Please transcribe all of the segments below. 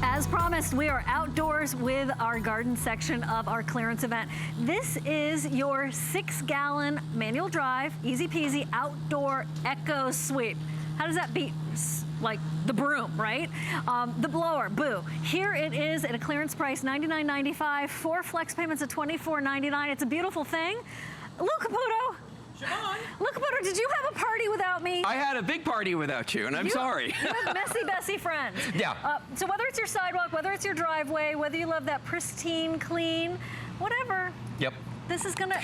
As promised, we are outdoors with our garden section of our clearance event. This is your 6-gallon manual drive, easy peasy, outdoor eco sweep. How does that beat like the broom, right? The blower, boo. Here it is at a clearance price, $99.95, 4 flex payments of $24.99. It's a beautiful thing. Lou Caputo. Siobhan. Look, Caputo, did you have a party without me? I had a big party without you, and I'm sorry. You have messy, messy friends. Yeah. So whether it's your sidewalk, whether it's your driveway, whether you love that pristine, clean, whatever. Yep. This is gonna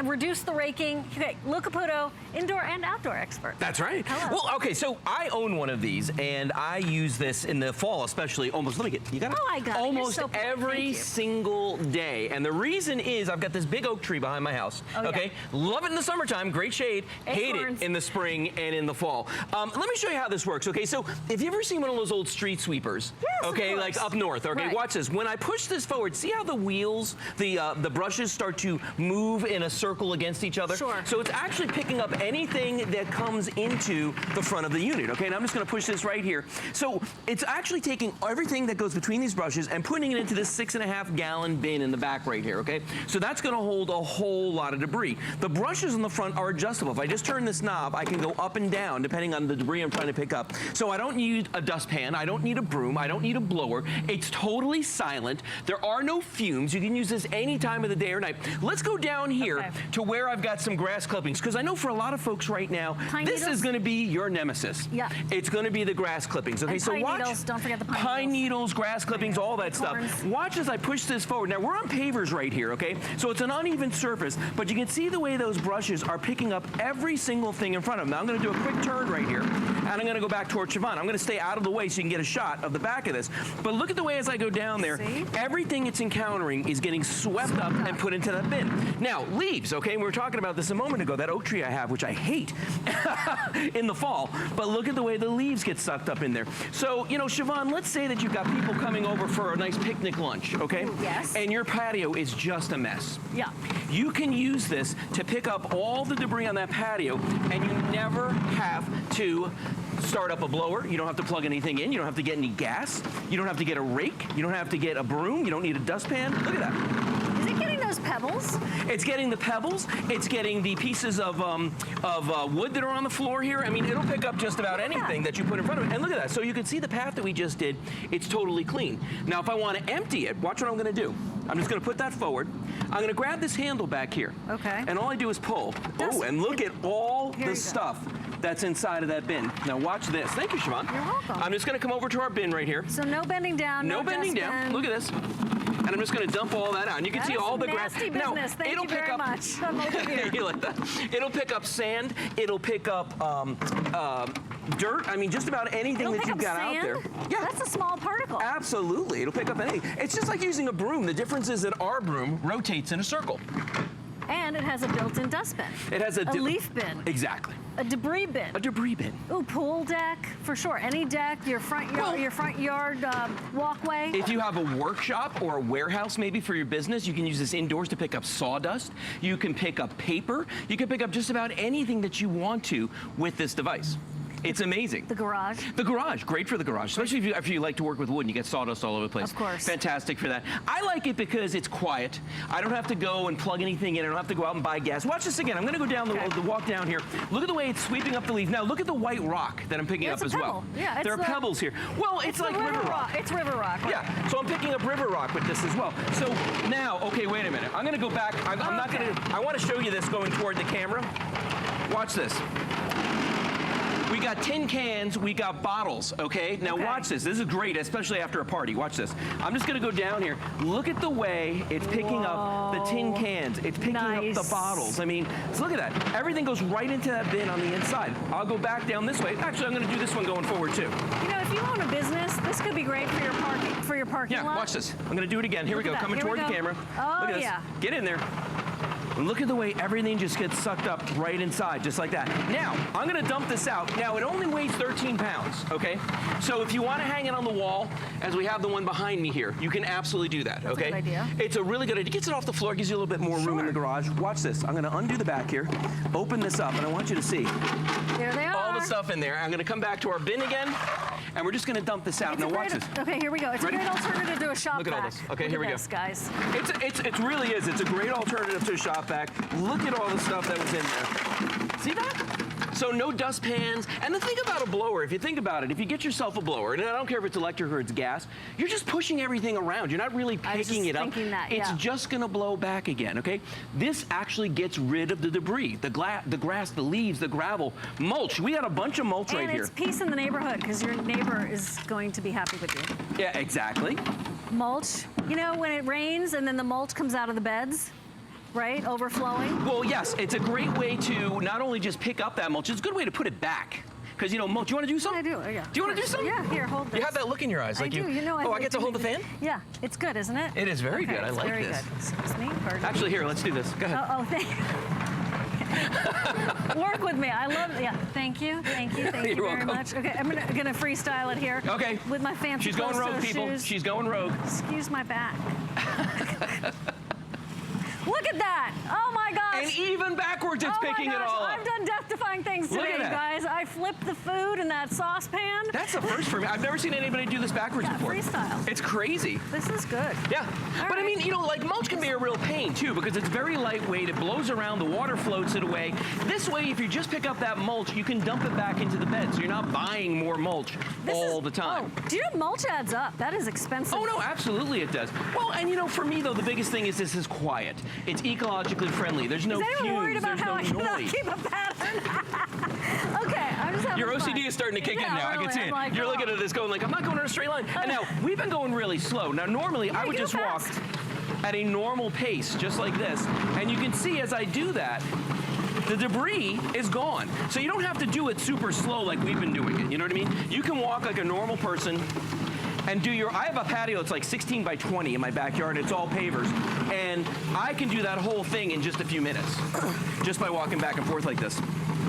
reduce the raking. Okay, Lou Caputo, indoor and outdoor expert. That's right. Hello. Well, okay, so I own one of these, and I use this in the fall, especially almost, let me get, you got it? Oh, I got it. Almost You're so every single day. And the reason is I've got this big oak tree behind my house, okay? Yeah. Love it in the summertime, great shade. Hate it in the spring and in the fall. Let me show you how this works, okay? So if you've ever seen one of those old street sweepers, yes, okay, like up north, okay, right. Watch this. When I push this forward, see how the wheels, the brushes start to move in a circle against each other? Sure. So it's actually picking up anything that comes into the front of the unit, okay? And I'm just gonna push this right here. So it's actually taking everything that goes between these brushes and putting it into this 6.5-gallon bin in the back right here, okay? So that's gonna hold a whole lot of debris. The brushes on the front are adjustable. If I just turn this knob, I can go up and down depending on the debris I'm trying to pick up. So I don't need a dustpan, I don't need a broom, I don't need a blower. It's totally silent. There are no fumes. You can use this any time of the day or night. Let's go down here to where I've got some grass clippings, because I know for a lot of folks right now, this is gonna be your nemesis. Yeah. It's gonna be the grass clippings, okay? And so pine watch. needles, don't forget the pine needles, grass clippings, all that stuff. Watch as I push this forward. Now we're on pavers right here, okay? So it's an uneven surface, but you can see the way those brushes are picking up every single thing in front of them. Now I'm gonna do a quick turn right here, and I'm gonna go back towards Siobhan. I'm gonna stay out of the way so you can get a shot of the back of this. But look at the way as I go down there, everything it's encountering is getting swept up and put into that bin. Now, leaves, okay? We were talking about this a moment ago, that oak tree I have, which I hate in the fall, but look at the way the leaves get sucked up in there. So, you know, Siobhan, let's say that you've got people coming over for a nice picnic lunch, okay? Yes. And your patio is just a mess. Yeah. You can use this to pick up all the debris on that patio, and you never have to start up a blower. You don't have to plug anything in. You don't have to get any gas. You don't have to get a rake. You don't have to get a broom. You don't need a dustpan. Look at that. Is it getting those pebbles? It's getting the pebbles. It's getting the pieces of wood that are on the floor here. I mean, it'll pick up just about anything that you put in front of it. And look at that. So you can see the path that we just did. It's totally clean. Now, if I want to empty it, watch what I'm going to do. I'm just going to put that forward. I'm going to grab this handle back here. Okay. And all I do is pull. Oh, and look at all the stuff that's inside of that bin. Now watch this. Thank you, Siobhan. You're welcome. I'm just going to come over to our bin right here. So no bending down, no bending down. Look at this. And I'm just going to dump all that out. And you can see all the grass. Nasty business. Thank you very much. You like that? It'll pick up sand. It'll pick up dirt. I mean, just about anything that you've got out there. Yeah. That's a small particle. Absolutely. It'll pick up anything. It's just like using a broom. The difference is that our broom rotates in a circle. And it has a built-in dustbin. It has a leaf bin. Exactly. A debris bin. A debris bin. Ooh, pool deck, for sure. Any deck, your front yard, walkway. If you have a workshop or a warehouse maybe for your business, you can use this indoors to pick up sawdust. You can pick up paper. You can pick up just about anything that you want to with this device. It's amazing. The garage. The garage, great for the garage, especially if you like to work with wood and you get sawdust all over the place. Of course. Fantastic for that. I like it because it's quiet. I don't have to go and plug anything in. I don't have to go out and buy gas. Watch this again. I'm going to go down the walk down here. Look at the way it's sweeping up the leaves. Now look at the white rock that I'm picking up as well. Yeah, there are pebbles here. Well, it's like river rock. It's river rock. Right? Yeah, so I'm picking up river rock with this as well. So now, okay, wait a minute. I'm going to go back. I'm not going to. I want to show you this going toward the camera. Watch this. We got tin cans, we got bottles, okay? Now watch this. This is great, especially after a party. Watch this. I'm just gonna go down here. Look at the way it's picking up the tin cans. It's picking up the bottles. I mean, so look at that. Everything goes right into that bin on the inside. I'll go back down this way. Actually, I'm gonna do this one going forward too. You know, if you own a business, this could be great for your parking lot. Yeah, watch this. I'm gonna do it again. Here we go, coming toward the camera. Oh, look at this. Get in there. And look at the way everything just gets sucked up right inside, just like that. Now, I'm gonna dump this out. Now, it only weighs 13 pounds, okay? So if you wanna hang it on the wall, as we have the one behind me here, you can absolutely do that, okay? That's a good idea. It's a really good idea. It gets it off the floor, gives you a little bit more room in the garage. Watch this. I'm gonna undo the back here, open this up, and I want you to see. There they are. All the stuff in there. I'm gonna come back to our bin again, and we're just gonna dump this out. Now watch this. Okay, here we go. It's Ready? a great alternative to a shop Look at all vac. this. Okay, here we go. Guys. It really is. It's a great alternative to a shop vac. Look at all the stuff that was in there. See that? So no dustpans. And the thing about a blower, if you think about it, if you get yourself a blower, and I don't care if it's electric or it's gas, you're just pushing everything around. You're not really picking it up. It's just gonna blow back again, okay? This actually gets rid of the debris, the grass, the leaves, the gravel, mulch. We got a bunch of mulch right here. And it's peace in the neighborhood because your neighbor is going to be happy with you. Yeah, exactly. Mulch, you know, when it rains and then the mulch comes out of the beds, right, overflowing? Well, yes, it's a great way to not only just pick up that mulch, it's a good way to put it back. Because, you know, mulch, you want to do something? I do, yeah. Do you want to do something? Yeah, here, hold this. You have that look in your eyes. I do, you know. Oh, I get to hold the fan? Yeah, it's good, isn't it? It is very good. I like very this. Good. Excuse me. Pardon. Actually, here, let's do this. Go ahead. Oh, thank you. Work with me. I love it. Yeah, thank you. Thank you very welcome. much. Okay, I'm gonna freestyle it here. Okay. With my fancy She's going rogue, people. shoes. She's going rogue. Excuse my back. Look at that! Oh my gosh! And even backwards, it's picking it all up. I've done death-defying things Look today, at that. guys. I flipped the food in that saucepan. That's the first for me. I've never seen anybody do this backwards before. Freestyle. It's crazy. This is good. Yeah. But I mean, you know, like mulch can be a real pain too because it's very lightweight. It blows around, the water floats it away. This way, if you just pick up that mulch, you can dump it back into the bed. So you're not buying more mulch all the time. Oh, do you know mulch adds up? That is expensive. Oh no, absolutely it does. Well, and you know, for me though, the biggest thing is this is quiet. It's ecologically friendly. There's no fumes. Is anyone worried about there's how no I cannot noise. keep a pattern? Okay, I'm just having Your fun. OCD is starting to kick in now. I can see it. Like, You're looking at this going like, I'm not going in a straight line. And now, we've been going really slow. Now, normally, I would just walk at a normal pace, just like this. And you can see as I do that, the debris is gone. So you don't have to do it super slow like we've been doing it. You know what I mean? You can walk like a normal person and do your, I have a patio that's like 16 by 20 in my backyard. It's all pavers. And I can do that whole thing in just a few minutes, just by walking back and forth like this.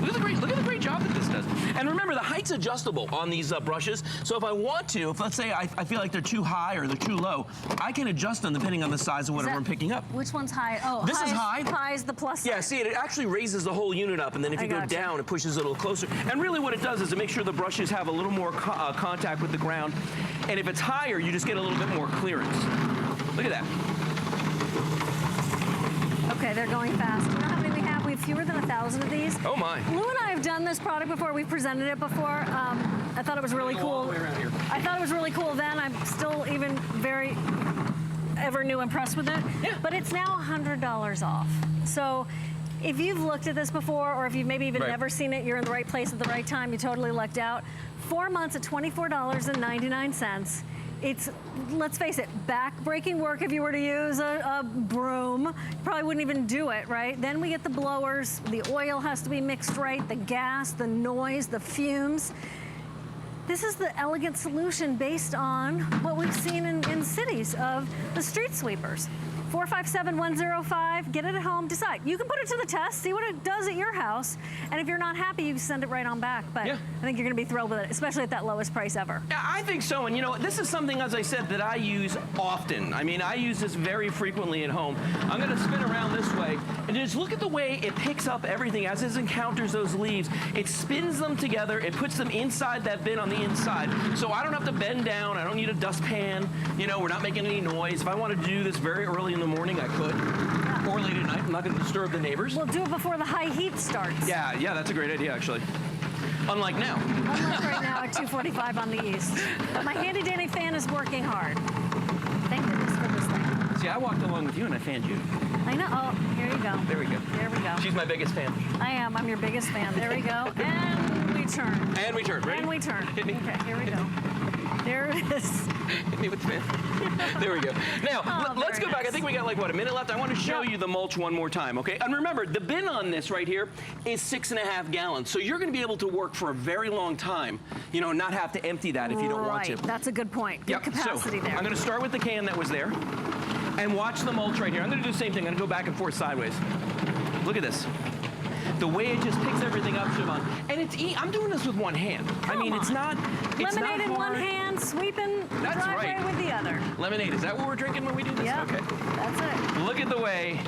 Look at the great job that this does. And remember, the height's adjustable on these brushes. So if I want to, if let's say I feel like they're too high or they're too low, I can adjust them depending on the size of whatever I'm picking up. Which one's high? Oh, this is high. High is the plus side. Yeah, see, it actually raises the whole unit up, and then if you go down, it pushes it a little closer. And really what it does is it makes sure the brushes have a little more contact with the ground. And if it's higher, you just get a little bit more clearance. Look at that. Okay, they're going fast. Do you know how many we have? We have fewer than 1,000 of these. Oh my. Lou and I have done this product before. We've presented it before. I thought it was really cool. All the way around here. I thought it was really cool then. I'm still even very ever new impressed with it. Yeah. But it's now $100 off. So if you've looked at this before, or if you've maybe even never seen it, you're in the right place at the right time, you totally lucked out. 4 months at $24.99. It's, let's face it, back-breaking work if you were to use a broom. You probably wouldn't even do it, right? Then we get the blowers. The oil has to be mixed right, the gas, the noise, the fumes. This is the elegant solution based on what we've seen in cities of the street sweepers. 457-105, get it at home, decide. You can put it to the test, see what it does at your house, and if you're not happy, you can send it right on back. But I think you're gonna be thrilled with it, especially at that lowest price ever. Yeah, I think so, and you know, this is something, as I said, that I use often. I mean, I use this very frequently at home. I'm gonna spin around this way, and just look at the way it picks up everything as it encounters those leaves. It spins them together, it puts them inside that bin on the inside, so I don't have to bend down, I don't need a dustpan, you know, we're not making any noise. If I wanted to do this very early in the morning, I could. Or late at night, I'm not gonna disturb the neighbors. We'll do it before the high heat starts. Yeah, that's a great idea, actually. Unlike now. Unlike right now at 2:45 on the east. But my handy dandy fan is working hard. Thank goodness for this thing. See, I walked along with you and I fanned you. I know. Oh, here you go. There we go. There we go. She's my biggest fan. I am. I'm your biggest fan. There we go. And we turn. And we turn. Ready? And we turn. Hit me. Okay, here we go. There it is. Hit me with the fan. There we go. Now, let's go back. I think we got like, what, a minute left? I want to show you the mulch one more time, okay? And remember, the bin on this right here is 6.5 gallons. So you're going to be able to work for a very long time, you know, not have to empty that if you don't want to. That's a good point. Good capacity there. I'm going to start with the can that was there and watch the mulch right here. I'm going to do the same thing. I'm going to go back and forth sideways. Look at this. The way it just picks everything up, Siobhan. And it's I'm doing this with one hand. I mean, it's not Lemonade in one hand, sweeping the driveway with the other. Lemonade, is that what we're drinking when we do this? Yeah, okay. That's it. Look at the way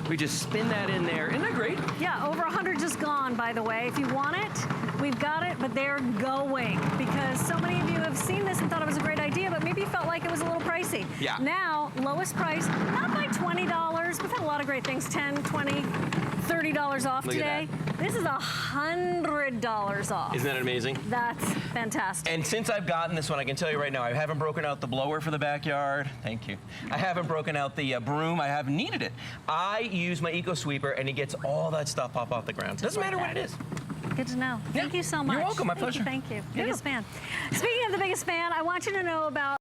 we just spin that in there. Isn't that great? Yeah, over 100 just gone, by the way. If you want it, We've got it, but they're going because so many of you have seen this and thought it was a great idea, but maybe you felt like it was a little pricey. Yeah. Now, lowest price, not by $20. We've had a lot of great things, $10, $20, $30 off Look at today. This is $100 off. Isn't that amazing? That's fantastic. And since I've gotten this one, I can tell you right now, I haven't broken out the blower for the backyard. Thank you. I haven't broken out the broom. I haven't needed it. I use my Eco Sweeper, and it gets all that stuff off the ground. Doesn't matter what it is. Good to know. Thank you so much. You're welcome. My pleasure. Thank you. Yeah. Biggest fan. Speaking of the biggest fan, I want you to know about